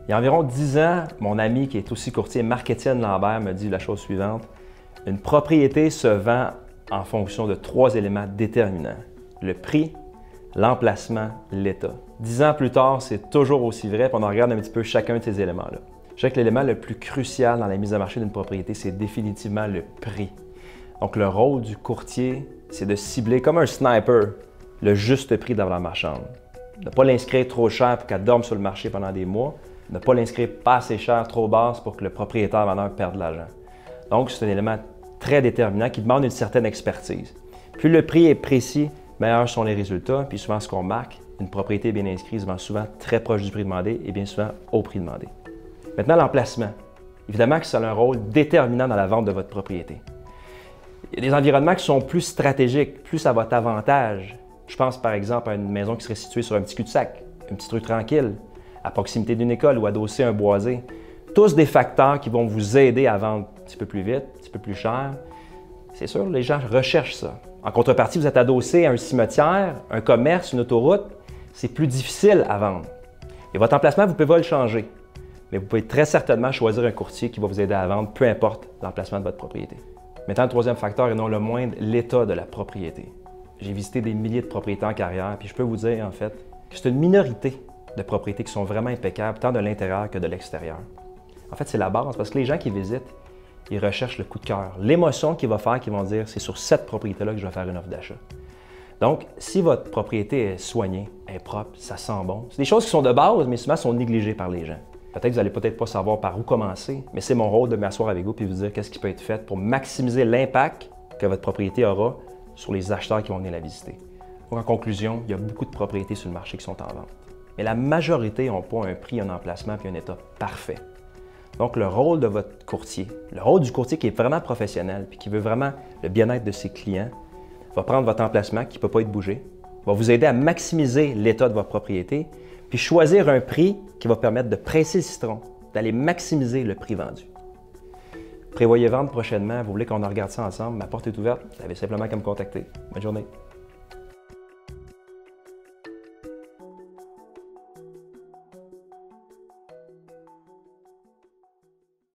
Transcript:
Il y a environ 10 ans, mon ami qui est aussi courtier, Marc-Étienne Lambert, me dit la chose suivante. Une propriété se vend en fonction de 3 éléments déterminants. Le prix, l'emplacement, l'état. 10 ans plus tard, c'est toujours aussi vrai, puis on en regarde un petit peu chacun de ces éléments-là. Je dirais que l'élément le plus crucial dans la mise à marché d'une propriété, c'est définitivement le prix. Donc le rôle du courtier, c'est de cibler comme un sniper le juste prix de la valeur marchande. Ne pas l'inscrire trop cher pour qu'elle dorme sur le marché pendant des mois, ne pas l'inscrire pas assez cher, trop basse pour que le propriétaire vendeur perde de l'argent. Donc c'est un élément très déterminant qui demande une certaine expertise. Plus le prix est précis, meilleurs sont les résultats, puis souvent ce qu'on marque, une propriété bien inscrite se vend souvent très proche du prix demandé et bien souvent au prix demandé. Maintenant, l'emplacement. Évidemment que ça a un rôle déterminant dans la vente de votre propriété. Il y a des environnements qui sont plus stratégiques, plus à votre avantage. Je pense par exemple à une maison qui serait située sur un petit cul-de-sac, une petite rue tranquille, à proximité d'une école ou adossée à un boisé. Tous des facteurs qui vont vous aider à vendre un petit peu plus vite, un petit peu plus cher. C'est sûr, les gens recherchent ça. En contrepartie, vous êtes adossé à un cimetière, un commerce, une autoroute, c'est plus difficile à vendre. Et votre emplacement, vous pouvez le changer. Mais vous pouvez très certainement choisir un courtier qui va vous aider à vendre, peu importe l'emplacement de votre propriété. Maintenant, le troisième facteur, et non le moindre, l'état de la propriété. J'ai visité des milliers de propriétés en carrière, puis je peux vous dire en fait que c'est une minorité de propriétés qui sont vraiment impeccables, tant de l'intérieur que de l'extérieur. En fait, c'est la base, parce que les gens qui visitent, ils recherchent le coup de cœur, l'émotion qu'ils vont faire, qu'ils vont dire, c'est sur cette propriété-là que je vais faire une offre d'achat. Donc, si votre propriété est soignée, est propre, ça sent bon, c'est des choses qui sont de base, mais souvent sont négligées par les gens. Peut-être que vous n'allez peut-être pas savoir par où commencer, mais c'est mon rôle de m'asseoir avec vous et vous dire qu'est-ce qui peut être fait pour maximiser l'impact que votre propriété aura sur les acheteurs qui vont venir la visiter. Donc, en conclusion, il y a beaucoup de propriétés sur le marché qui sont en vente. Mais la majorité n'ont pas un prix, un emplacement et un état parfait. Donc, le rôle de votre courtier, le rôle du courtier qui est vraiment professionnel et qui veut vraiment le bien-être de ses clients, va prendre votre emplacement qui ne peut pas être bougé, va vous aider à maximiser l'état de votre propriété, puis choisir un prix qui va permettre de presser le citron, d'aller maximiser le prix vendu. Prévoyez vendre prochainement, vous voulez qu'on en regarde ça ensemble, ma porte est ouverte, vous avez simplement qu'à me contacter. Bonne journée.